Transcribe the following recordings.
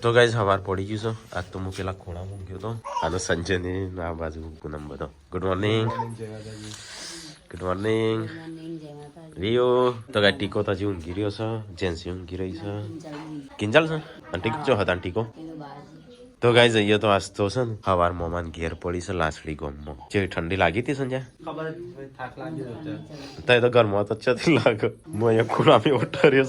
તો ગાઈસ સવાર પડી ગયું છે. આજ તો હું પેલા ખોળા મૂક્યો તો આનો સંજય ને આ બાજુ પૂનમ બધો. Good morning. Good morning Rio. તો ગાય ટીકો તો હજી ઊંઘી રહ્યો છે. જેન્સી ઊંઘી રહી છે. કિંજલ છે અને ટીકો ચો હતા ટીકો. તો ગાય જઈએ તો આજ તો છે ને સવાર મોમાન ઘેર પડી છે લાસડી ગોમમાં. જેવી ઠંડી લાગી હતી સંજય તો ઘરમાં તો ચતી લાગે. હું અહીંયા ખૂણામાં ઠર્યો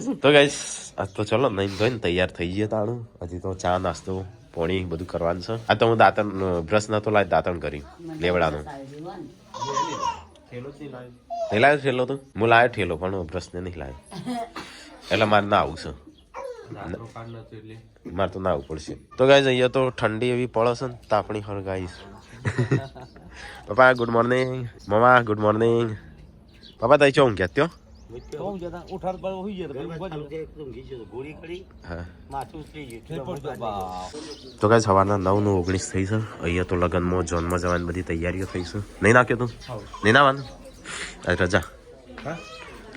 છું. તો ગાઈસ આજ તો ચલો નહીં ધોઈને તૈયાર થઈ જઈએ તાણું. હજી તો ચા નાસ્તો પોણી બધું કરવાનું છે. આ તો હું દાંતણ બ્રશ નતો લાવી દાંતણ કરી લેવડાનું. નહીં લાવ્યો ઠેલો તો હું લાવ્યો ઠેલો પણ બ્રશ ને નહીં લાવ્યો એટલે મારે ના આવું છે. મારે તો ના આવવું પડશે. તો ગાઈસ અહીંયા તો ઠંડી એવી પડે છે ને તાપણી હળગાઈશ. પપ્પા ગુડ મોર્નિંગ. મમ્મા ગુડ મોર્નિંગ. પપ્પા તઈ ચો ઊંઘ્યા ત્યો તો ગાઈસ સવારના 9:19 થઈ છે. અહીંયા તો લગ્નમાં જોનમાં જવાની બધી તૈયારીઓ થઈ છે. નહીં નાખ્યો તું નહીં નાવાનું રજા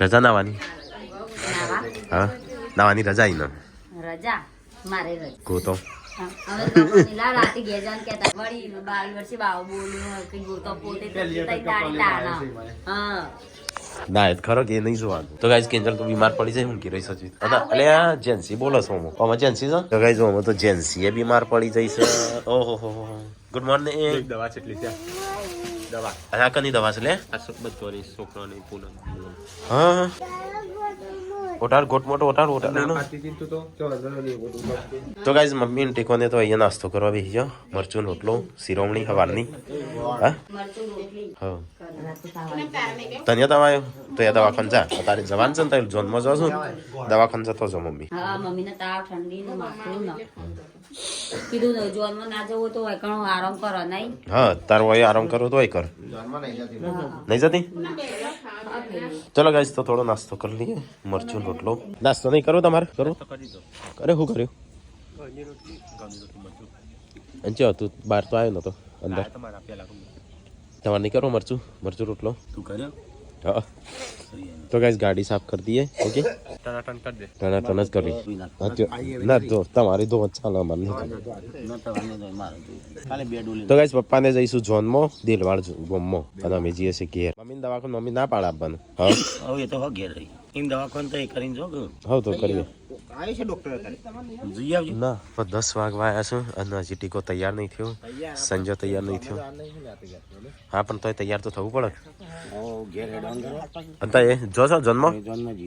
રજા નાવાની હા નાવાની રજા ઈ રજા મારે રજા ગોતો ના એ ખરો કે નહીં જોવાનું. તો ગાઈસ કેન્જલ તો બીમાર પડી જાય ઊંઘી રહી સચી એટલે આ જેન્સી બોલો છો આમાં જેન્સી છે. તો ગાઈસ આમાં તો જેન્સી એ બીમાર પડી જાય છે. ઓહો હો ગુડ મોર્નિંગ. દવા કેટલી છે દવા આ કની દવા છે લે આ બચ્ચોની છોકરાની પૂનમ હા ઓટાર ગોટ મોટો ઓટાર તો ગાઈસ મમ્મી ને ટીકોને તો અહીંયા નાસ્તો કરવા બેસી જાઓ. મરચું રોટલો શિરોમણી હવારની હા તને તો આવ્યો તો એ દવાખાને જા તારે જવાન છે ને તારે જોનમાં જાવ છું દવાખાને જતો છો મમ્મી. હા મમ્મી ને તાવ ઠંડી ને માથું ન કીધું ને જોનમાં ના જવું તો એકણો આરામ કરો નહીં. હા તારો હોય આરામ કરવો તો કર નહીં જતી. ચલો ગાઈસ તો થોડો નાસ્તો કરી લઈએ. મરચું રોટલો નાસ્તો નહીં કરો તમારે કરો અરે શું કર્યું અંચે તું બહાર તો આવ્યો નતો અંદર તમારે નહીં કરો મરચું રોટલો તું કર્યો હા. તો ગાઈસ ગાડી સાફ કરી દઈએ. ઓકે ટનાટન જ કરવી ના તો તમારી તો ચાલો અમારે નહીં. તો ગાઈસ પપ્પાને જઈશું જોનમાં દિલવાડ ગોમમાં અને અમે જઈએ છીએ ઘેર. મમ્મીને દવાખાને મમ્મી ના પાડે આપવાનું. હા એ તો ઘેર રહી એમ દવાખાને તો એ કરીને જો હા તો કરીએ જઈ આવજો. ના પણ 10 વાગવા આવ્યા છું અને હજી ટીકો તૈયાર નહીં થયો. સંજય તૈયાર નહીં થયો. હા પણ તોય તૈયાર તો થવું પડે. એ જો છો જન્મ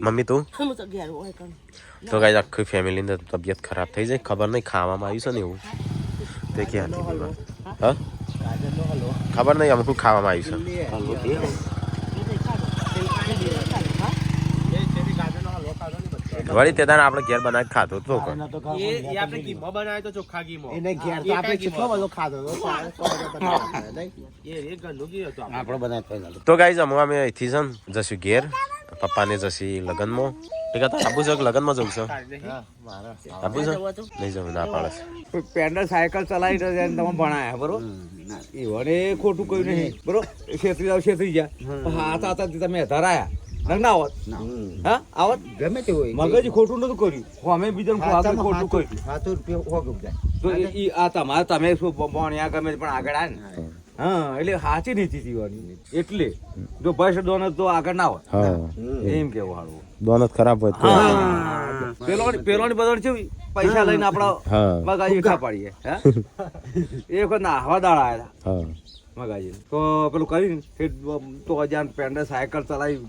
મમ્મી તું તો ગાઈસ આખી ફેમિલીની તબિયત ખરાબ થઈ જાય. ખબર નહીં ખાવામાં આવ્યું છે ને એવું તે ક્યાં હા ખબર નહીં અમુક ખાવામાં આવ્યું છે. વળી તે દાન આપણે ઘેર બનાવી ખાધો તો તો ગાઈસ અમે અહીંથી છે ને જશું ઘેર. પપ્પાને જશી લગ્નમાં. આબુ છે લગ્નમાં જવું છે આબુ છે નહીં જવું ના પાડે છે. પેન્ડલ સાયકલ ચલાવી તમે ભણાયા બરોબર એવને ખોટું કહ્યું નહીં બરોબર છેતરી ગયા હાથ હાથ તમે ધરાયા ના આવત હા આવત ગમે તે હોય મગજ ખોટું નતું કર્યું અમે બીજા ખોટું કર્યું તો આ તમારે તમે શું ભણ્યા ગમે પણ આગળ આવે ને હા એટલે સાચી નીતિ જીવાની એટલે જો બસ દોનત તો આગળ ના હોય એમ કેવું હારું દોનત ખરાબ હોય પેલો ની બદલ છે પૈસા લઈને આપડા મગાજી ખા પાડીએ એ વખત ના હવા દાડા આવ્યા મગાજી તો પેલું કરીને તો હજાર પેન્ડલ સાયકલ ચલાવી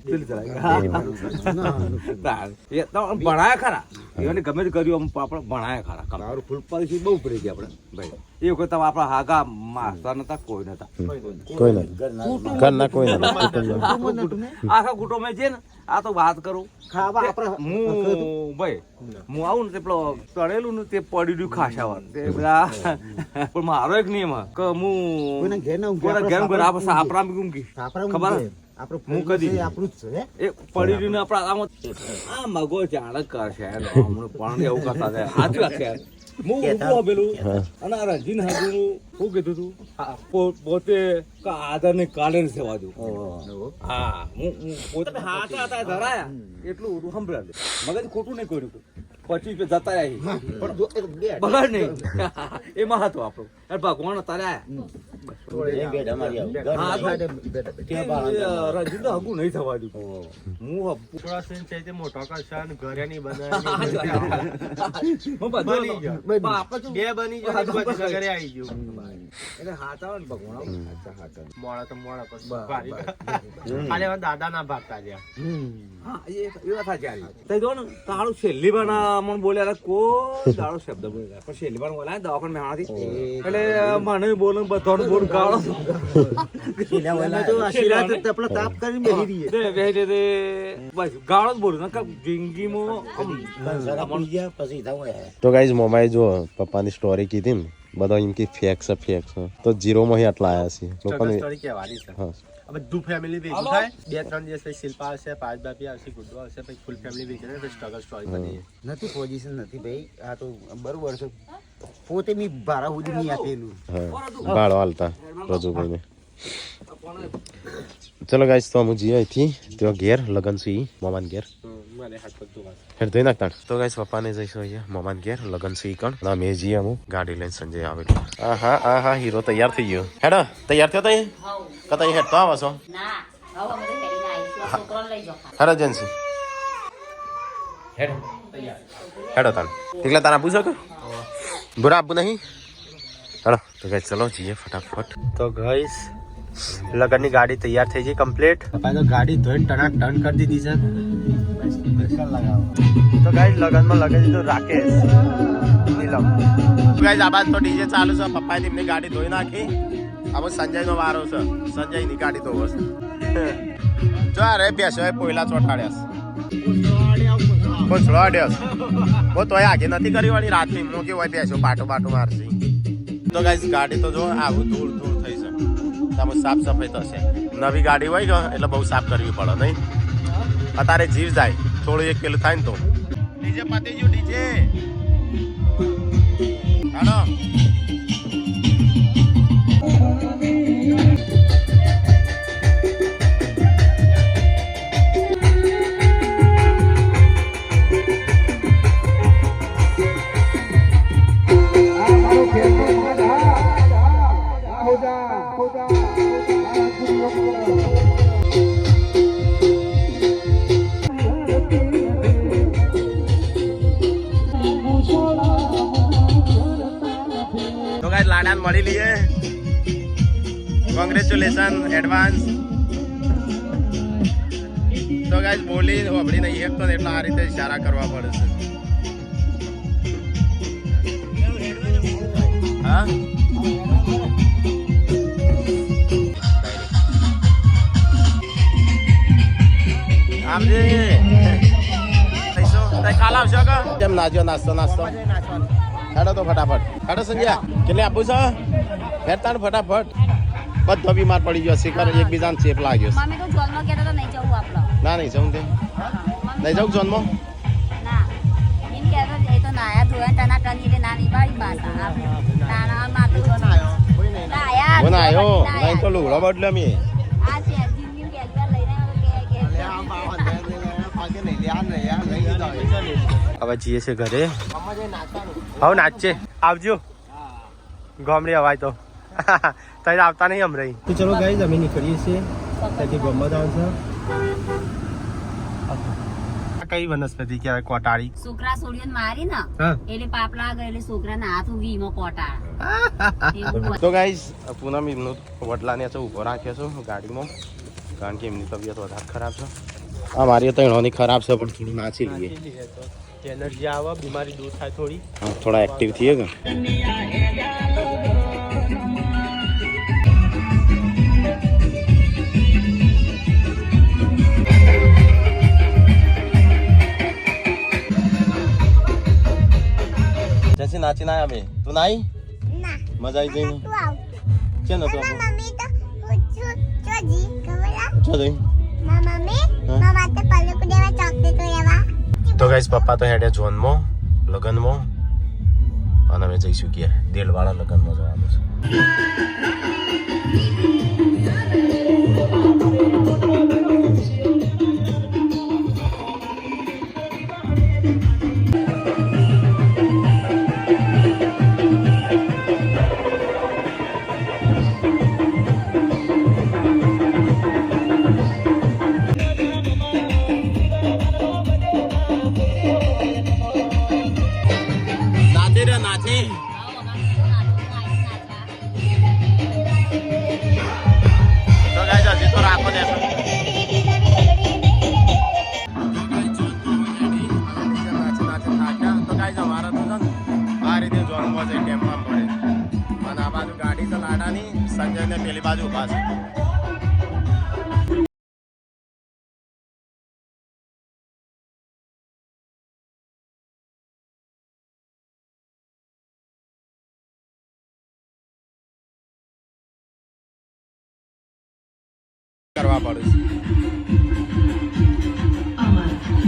ભણાયા ખરા એને ગમે તે કર્યું આપણે ભણાયા ખરા ફૂલ પાડી બહુ પડી ગયા આપણે ભાઈ એ વખત આપડા હાગા માસ્ટર નતા કોઈ નતા આખા કુટુંબ છે ને આ તો વાત કરું હું ભાઈ હું આવું ને તે પેલો તળેલું ને તે પડી રહ્યું ખાસાવા તે બધા પણ મારો એક નિયમ કે હું ઘેર આપડા ખબર હું કદી એ પડી રહ્યું ને આપડા આમ આ મગો જાણ કરશે પણ એવું કરતા છે સાચી વાત છે. હું ઉપડો પેલું અને રંજીન હાજરું શું કીધું તું પોતે આધાર ને કાઢે ને સેવા દઉં. હા હું પોતે હાથા હતા ધરાયા એટલું સંભળાય મગજ ખોટું નહીં કર્યું 25 જતા રહ્યા બગાડ નહીં એમાં હતો આપણો અરે ભગવાન તારે આયા રજી તો હગું નહીં થવા દઉં હું મોટો કરશે અને ઘરે નહીં હું બધું બે બની ગયો પછી ઘરે આવી ગયું એટલે હાથ આવે ને ભગવાન મોડા તો મોડા પછી અરે દાદા ના ભાગતા જ્યાં હા એ વાત સાચી તે જો ને તારું છેલ્લી બના મને બોલ્યા કોઈ દાડો શબ્દ બોલ્યા પણ છેલ્લી બના બોલ્યા દવાખાને મેં આણાથી એટલે મને બોલું બધાનું બોલ ગાળો તાપ કરી બેહી રહીએ બસ ગાળો જ બોલું નકર જિંદગીમાં તો ગાઈઝ મોમાએ જો પપ્પાની સ્ટોરી કીધી ને બધા એમ કે ફેક છે તો જીરોમાં આટલા આવ્યા છે લોકોને સ્ટોરી કહેવાની છે હા બધું ફેમિલી ભેગું થાય 2-3 દિવસ પછી શિલ્પા આવશે પાંચ બાપી આવશે ગુડ્ડો આવશે પછી ફૂલ ફેમિલી ભેગી થાય સ્ટ્રગલ સ્ટોરી બની નથી પોઝિશન નથી ભાઈ આ તો બરોબર છે પોતે મી ભાડા સુધી નહીં આપેલું હા બાળો હાલતા રજુભાઈને ચલો ગાઈસ તો હું જઈએ અહીંથી ત્યાં ઘેર લગન છે મોમાન ઘેર હેડ ધોઈ નાખતા તો ગાઈસ પપ્પાને જઈશું અહીંયા મોમાન ઘેર લગન છે કણ અમે જઈએ હું ગાડી લઈને સંજય આવે હા હીરો તૈયાર થઈ ગયો હેડો તૈયાર થયો તઈ કતા હેડ તો આવો છો ના હવે અમે તો હેડીને આવીશું છોકરાને લઈ જાઓ હેડો જેન્સી હેડો તાન ઠીકલા તારા પૂછો કે બુરા આપવું નહીં હેડો તો ગાઈસ ચલો જઈએ ફટાફટ તો ગાઈસ લગનની ગાડી તૈયાર થઈ ગઈ કમ્પ્લીટ પપ્પાએ તો ગાડી ધોઈને ટનાક ટન કરી દીધી છે તો ગાઈસ લગનમાં લગાવી દીધું રાકેશ નીલમ ગાઈસ આ બાદ તો ડીજે ચાલુ છે પપ્પાએ તેમની ગાડી ધોઈ નાખી હવે સંજયનો વારો છે સંજયની ગાડી ધોવો છે જો અરે બેસો એ પોયલા ચોટાડ્યા કોચડો આડ્યો ઓ તોય આગે નથી કરી વાળી રાતની હું કે હોય બેસો પાટો મારશી તો ગાઈસ ગાડી તો જો આવું દૂર થઈ છે તમે સાફ સફાઈ થશે નવી ગાડી હોય ગયો એટલે બહુ સાફ કરવી પડે નહીં અત્યારે જીવ જાય થોડું એક પેલું થાય ને તો ડીજે પતી ગયું ડીજે હાલો લાડાને મળી લઈએ કોંગ્રેચ્યુલેશન એડવાન્સ તો ગાઈસ બોલી હોબળી નહીં એક તો એટલે આ રીતે ઇશારા કરવા પડે છે હા આવજે કાલ આવશો કે કેમ નાજો નાસ્તો હેડો તો ફટાફટ હેડો સંજ્યા કેટલે આપું છો હેડતાણ ફટાફટ બધો બીમાર પડી ગયો શિખર એકબીજાને ચેપ લાગ્યો મમ્મી તો જોનમાં કહેતા તો નહીં જવું આપણે ના નહીં જવું તે નહીં જવું જોનમાં ના એમ કહેતા એ તો નાયા ધોયા ટના ટન એટલે નાની બાળી બાતા આપણે નાના માથું નાયા કોણ આવ્યો નહીં તો લુગડો બદલ્યો મેં આ છે જીમ કેલ્યા લઈને હવે જઈએ છે ઘરે હવે નાચશે આવજો ગામડી અવાય તો તઈ આવતા નહીં અમરે તો ચલો ગાઈસ અમે નીકળીએ છીએ ત્યાંથી ગમત આવશે કઈ વનસ્પતિ કહેવાય કોટાળી છોકરા છોડીને મારી ને એટલે પાપલા ગયો એટલે છોકરાના હાથ ઉગી એમાં કોટાળ તો ગાઈસ પૂનમ એમનો વડલાને ઉભો રાખ્યો છું ગાડીમાં કારણ કે એમની તબિયત વધારે ખરાબ છે મારી તો એણોની ખરાબ છે પણ થોડી નાચી લઈએ એનર્જી આવે બીમારી દૂર થાય થોડી થોડા એક્ટિવ થઈએ કે જૈસે નાચી ના આવે તું નાઈ મજા આવી જઈને છે ને તો તો ગાઈસ પપ્પા તો હેડે ઝોનમાં લગનમાં અને અમે જઈશું કે દેલવાળા લગનમાં જવાનું છે જતી રહે નાચી. તો ગાઈસ હજી તો રાખો દેશો. તો ગાઈસ અમારા તો આ રીતે જોરમાં જઈ ટેમ્પમાં પડે અને આ બાજુ ગાડી તો લાડાની સંજયને પેલી બાજુ ઉભા છે. કરવા પડે છે.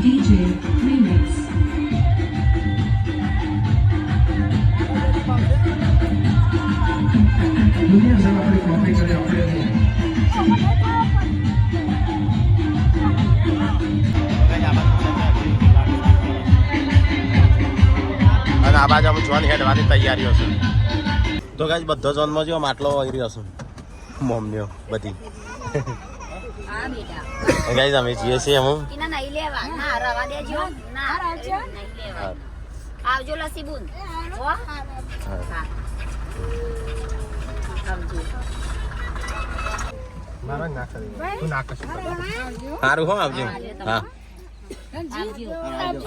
DJ Remix. અને આ બાજુ અમે જોવાની હેડવાની તૈયારીઓ છે. તો ગાઈસ બધો જોનમાં જો માટલો આવી રહ્યો છે મમ્મીઓ બધી. હા બેટા ગાઈસ અમે જઈએ છીએ અમે એના નહીં લેવા ના રવા દેજો ના નહીં લેવા આવજો લસી બુન હો હા આવજો મારા ના કરી તું ના કશું સારું હો આવજો. હા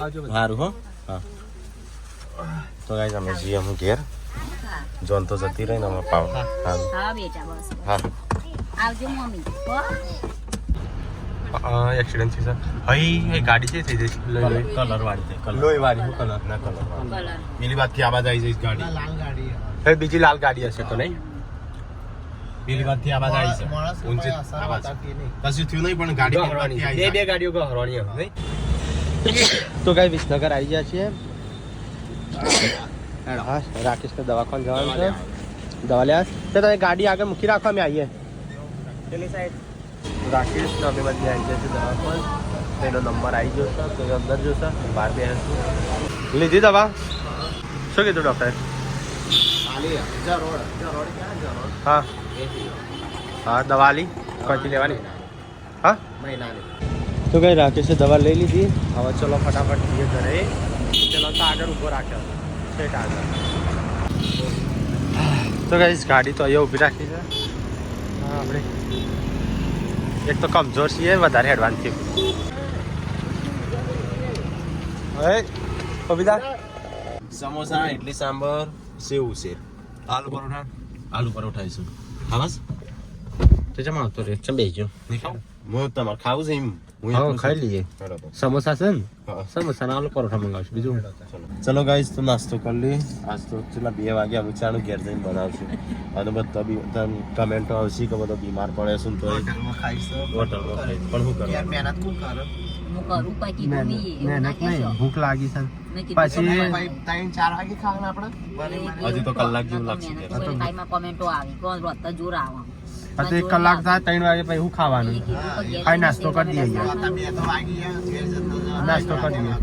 આવજો સારું હો. હા તો ગાઈસ અમે જઈએ અમે ઘેર. જોન તો જતી રહી ને અમે પાવ. હા હા બેટા બસ હા આવજો મમ્મી હો એક્સિડન્ટ થયું છે હઈ ગાડી છે થઈ જશે કલર વાળી છે. કલર લોહી વાળી હું કલર ના કલર વાળી. કલર પેલી બાદથી આ બાજુ આવી જઈશ ગાડી. હવે બીજી લાલ ગાડી હશે તો નહીં પેલી બાદથી આ બાજુ આવી છે ઊંચી આ બાજુ. કશું થયું નહીં પણ ગાડી પેલી બાજુથી આવી બે ગાડીઓ હરવાની હવે તો કઈ વિસનગર આવી ગયા છીએ. હા રાકેશ ને દવાખાને જવાનું છે દવા લેવા તો તમે ગાડી આગળ મૂકી રાખો અમે આવીએ પેલી સાઈડ. રાકેશ ને અમે બધી આવી ગયા છે દવાખાને. એનો નંબર આવી ગયો છે તો અંદર જોશે બહાર બેસીશું. લીધી દવા શું કીધું ડૉક્ટરે? હા હા દવા લી કોઈથી લેવાની હા તો કઈ રાકેશે દવા લઈ લીધી. હવે ચલો ફટાફટ જઈએ ઘરે. ચલો તો આગળ ઊભો રાખ્યો સેટ આગળ. તો કઈ ગાડી તો અહીંયા ઊભી રાખી છે. હા આપણે એક તો કમજોર છીએ વધારે એડવાન્સ થયું. હવે કવિતા સમોસા ઇડલી સાંભર સેવ ઉસેર આલુ પરોઠા આલુ પરોઠા છે. ખાવાસ તો જમા આવતો રે ચમ બેસજો. હું તમારે ખાવું છે એમ હા ખાઈ લઈએ. બરાબર. સમોસા છે ને હા. સમોસા ના આલુ પરોઠા મંગાવશું બીજું. ચલો ગાઈસ તો નાસ્તો કરી લઈએ. આજ તો છેલ્લા 2 વાગ્યા વિચારું ઘેર જઈને બનાવશું. અને બધા બી કમેન્ટો આવશે કે બધો બીમાર પડે છે તો હોટલમાં ખાઈશું પણ શું કરવું મહેનત કોણ કરે હું કરું પછી તો બી મહેનત નહીં ભૂખ લાગી છે મેં કીધું પછી 3-4 વાગે ખાવાના આપણે હજી તો કલાક જેવું લાગશે મહેનત કોઈ ટાઈમમાં કોમેન્ટો આવી કોણ રોત જોર આવા આ તો 1 કલાક થાય 3 વાગે પછી શું ખાવાનું ખાઈ નાસ્તો કરી દઈએ નાસ્તો કરી દઈએ.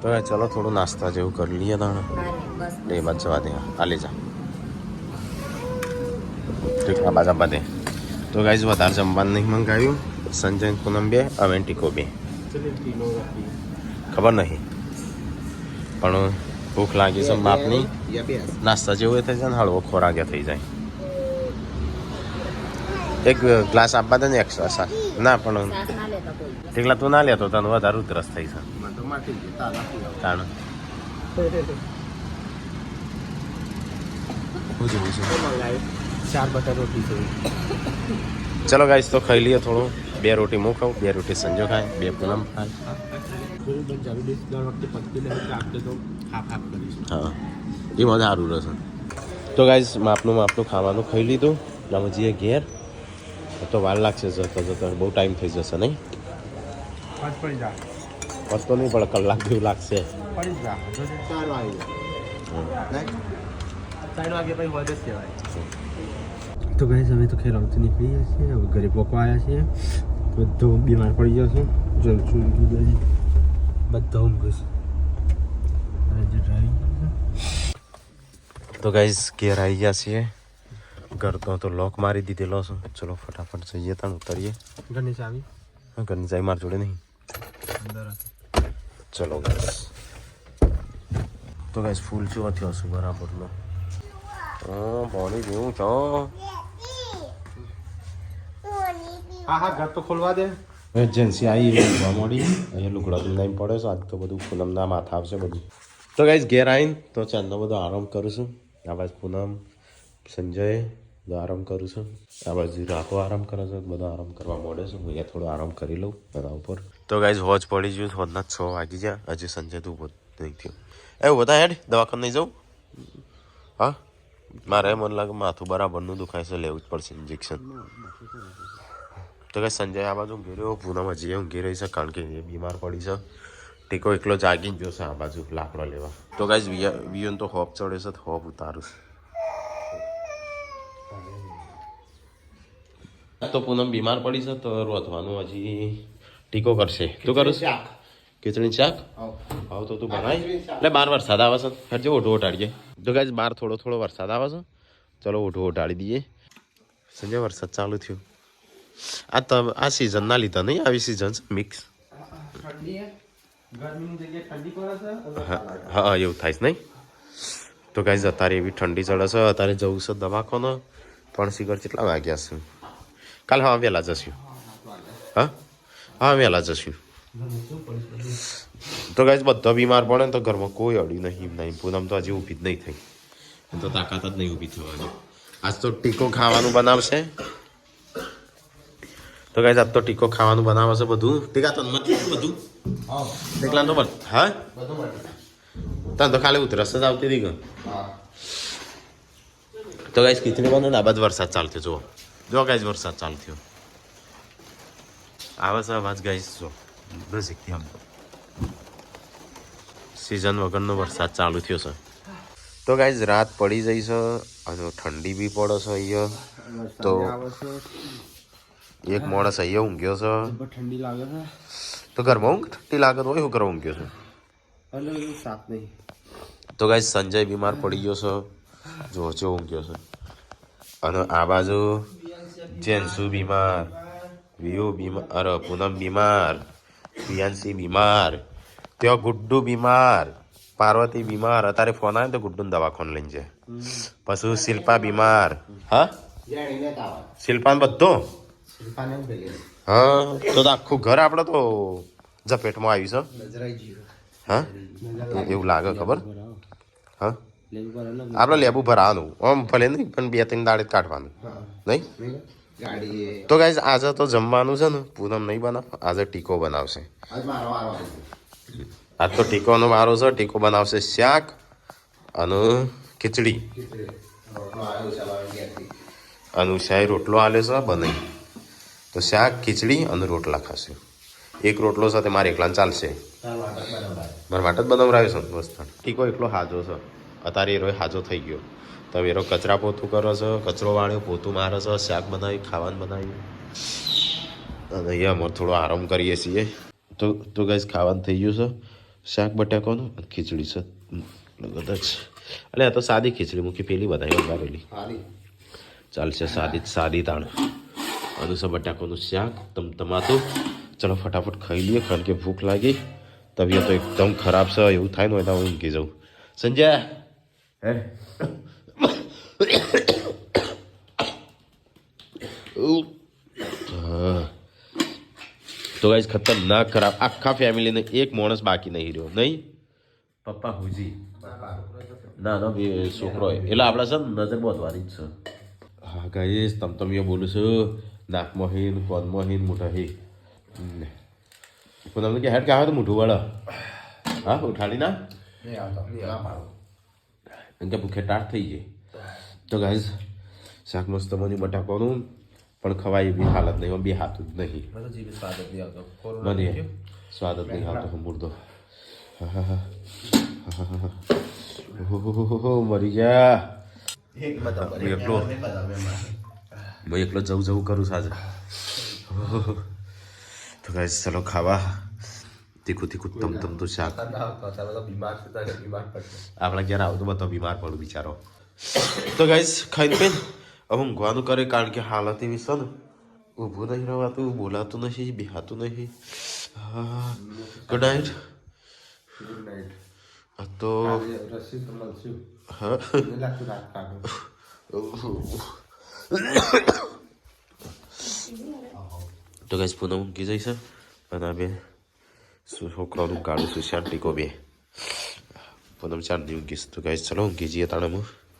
તો ચલો થોડું નાસ્તા જેવું કરી લઈએ તાણે એ બાદ જવા દે આ લઈ જા ઠીક આ બાજુ બધે. તો ગાઈઝ વધારે જમવાનું નહીં મંગાવ્યું. સંજય પૂનમ 2 અમે ટીકો 2 ખબર નહીં પણ ભૂખ લાગી છે માપની. નાસ્તા જેવું થઈ જાય ને હળવો ખોરાક થઈ જાય. એક ગ્લાસ આપવા દે ને એક્સ્ટ્રા સા ના પણ સાસ ના લેતા કોઈ એકલા તું ના લેતો તને વધારે ઉધરસ થઈ છે તાણ શું જેવું છે. 4 બટર રોટી છે. ચલો ગાઈસ તો ખાઈ લઈએ થોડું. 2 રોટી હું ખાઉં 2 રોટી સંજો ખાય 2 પૂનમ ખાય. હા એમાં સારું રહેશે. તો ગાઈસ માપનું ખાવાનું ખાઈ લીધું. અમે જઈએ ઘેર. તો વાર લાગશે જતા બહુ ટાઈમ થઈ જશે નહીં તો નહીં પણ કલાક જેવું લાગશે. તો ગાઈસ અમે તો ખેરાવથી નીકળી ગયા છીએ હવે ઘરે પહોંચવા આવ્યા છીએ. બધો બીમાર પડી ગયો છું જલચું બધા ઊંઘ છે. તો ગાઈસ ઘેર આવી ગયા છીએ. ઘર તો લોક મારી દીધેલો છે. ચલો ફટાફટ જઈએ ત્યાં ઉતરીએ. ઘરની ચાવી ઘરની ચાવી મારી જોડે નહીં. ચલો ગાઈસ તો તો ગાઈસ ફૂલ ચેવો થયો છે બરાબરનો પાણી પીવું છો હા ઘર તો ખોલવા દે એજન્સી આવી લુગવા મોડી અહીંયા લુગડા તો નહીં પડે છે આજ તો બધું પૂનમના માથા આવશે બધું તો ગાઈસ ઘેર આવીને તો ચાંદનો બધો આરામ કરું છું આ બાજુ પૂનમ સંજય બધો આરામ કરું છું આ બાજુ રાતો આરામ કરે છે બધો આરામ કરવા મળે છે હું અહીંયા થોડો આરામ કરી લઉં એના ઉપર તો ગાઈસ હોજ પડી ગયું હોજના 6 વાગી ગયા હજી સંજય તું નહીં થયું એવું બધા હેડ દવાખાને નહીં જાઉં હા મારે મને લાગે માથું બરાબરનું દુખાય છે લેવું જ પડશે ઇન્જેક્શન તો કે સંજય આ બાજુ ઊંઘી રહ્યો પૂનમ હજી ઊંઘી રહી છે કારણ કે એ બીમાર પડી છે ટીકો એકલો જાગી જ જોશે આ બાજુ લાકડો લેવા તો ગાઈસ વિયોન તો હોપ ચડે છે હોપ ઉતારું તો પૂનમ બીમાર પડી છે તો રોધવાનું હજી ટીકો કરશે તું કરું ખીચડી શાક આવ તો તું બનાય એટલે બહાર વરસાદ આવે છે હરજો ઓઢો ઓઢાડીએ તો ગાઈસ બહાર થોડો વરસાદ આવે છે ચલો ઓઢો ઓઢાડી દઈએ સંજય વરસાદ ચાલુ થયો આ સિઝનના લીધા નહીં આવી સિઝન મિક્સ હા એવું થાય છે નહીં તો ગાઈસ અત્યારે એવી ઠંડી ચડે છે અત્યારે જવું છે દવાખાને પણ સિગર કેટલા વાગ્યા છે કાલે હા વહેલા જશું હા વહેલા જશું તો ગાઈસ બધા બીમાર પડે ને તો ઘરમાં કોઈ અડ્યું નહીં પૂનમ તો હજી ઊભી જ નહીં થઈ તો તાકાત જ નહીં ઊભી થવાની આજ તો ટીકો ખાવાનું બનાવશે તો ગાઈસ આજ તો ટીકો ખાવાનું બનાવશે બધું ટીકા તો નથી બધું એકલા તો બસ હા તને તો ખાલી ઉતરસ જ આવતી હતી તો ગાઈસ ખીચડી બનો ને આ બાદ વરસાદ ચાલુ થયો જો ગાઈસ વરસાદ ચાલુ થયો આવે છે અવાજ ગાઈસ જો નજીકથી આમ સિઝન વગરનો વરસાદ ચાલુ થયો છે તો ગાઈસ રાત પડી જઈ છે અને ઠંડી બી પડે છે અહીંયા તો એક માણસ અહીંયા ઊંઘ્યો છે ઠંડી લાગે છે તો ઘરમાં ઊંઘ ઠંડી લાગે તો શું કરવા ઊંઘ્યો છે સાત નહીં તો ગાઈસ સંજય બીમાર પડી ગયો છે જો ઊંઘ્યો છે અને આ બાજુ જેન્સુ બીમાર વિયુ બીમાર અરે પૂનમ બીમાર પ્રિયાંશી બીમાર ત્યાં ગુડ્ડુ બીમાર પાર્વતી બીમાર અત્યારે ફોન આવે તો ગુડ્ડુને દવાખાને લઈને જાય પછી શિલ્પા બીમાર હા શિલ્પાને બધો હા તો આખું ઘર આપણે તો ઝપેટમાં આવ્યું છે હા એવું લાગે ખબર હા આપણે લેબુ ભરાવાનું આમ ભલે નહીં પણ 2-3 દાડે કાઢવાનું નહીં તો ગાઈઝ આજે તો જમવાનું છે ને પૂનમ નહીં બનાવ આજે ટીકો બનાવશે આજ તો ટીકોનો વારો છે ટીકો બનાવશે શાક અને ખીચડી અનુષાએ રોટલો આલ્યો છે બનાવી તો શાક ખીચડી અને રોટલા ખાશે એક રોટલો સાથે મારે એકલાને ચાલશે મારા માટે જ બનાવરાયો છે દોસ્ત ટીકો એકલો હાજો છે અત્યારે એરો હાજો થઈ ગયો તો એરો કચરા પોતું કરે છે કચરો વાળ્યો પોતું મારે છે શાક બનાવ્યું ખાવાનું બનાવ્યું અને અહીંયા અમારે થોડો આરામ કરીએ છીએ તો ગાઈસ ખાવાનું થઈ ગયું છે શાક બટાકાનું ખીચડી છે કદાચ એટલે આ તો સાદી ખીચડી મૂકી પેલી બધા વઘારેલી ચાલશે સાદી તાણ અને બટાકાનું શાક તમાતું ચલો ફટાફટ ખાઈ લઈએ કારણ કે ભૂખ લાગી તબિયત તો એકદમ ખરાબ છે એવું થાય ને હોય તો હું ઊંઘી જાઉં સંજય હે તો ગાઈસ ખતરનાક ખરાબ આખા ફેમિલીને એક માણસ બાકી નહીં રહ્યો નહીં પપ્પા હુજી ના છોકરો એટલે આપણા છે ને નજર બોધવાની જ છે હા ગાઈસ તમ બોલું છું નાકમાં હીન કોનમાં હીન મોટા હી તમને કે હેડ કે આવે તો મોઢું વાળા હા ઉઠાડી ના એમ કે ભૂખે ટાટ થઈ જાય તો ગાઈસ શાક મસ્ત બની બટાકાનું પણ ખવાય એવી હાલત નહીં બે હાથ જ નહીં મને સ્વાદ જ નહીં આવતો મુર્દો મરી ગયા એકલો જવું કરું સાજે તો ગાઈસ ચલો ખાવા તીખું તમ તો શાક આપણા ઘેર આવું તો બધો બીમાર પડું બિચારો તો ગાઈસ ખાઈને પીને હવે ઊંઘવાનું કરે કારણ કે હાલત એવી છે ને ઊભું નહીં રહેવાતું બોલાતું નથી બેહાતું નહીં ગુડ નાઇટ તો હા તો ગાઈસ પૂનમ ઊંઘી જઈ છે અને આ બે છોકરાઓનું ગાડું સુશાંત ટીકો બે પૂનમ ચાંદની ઊંઘીશ તો ગાઈસ ચલો ઊંઘી જઈએ તાણે હું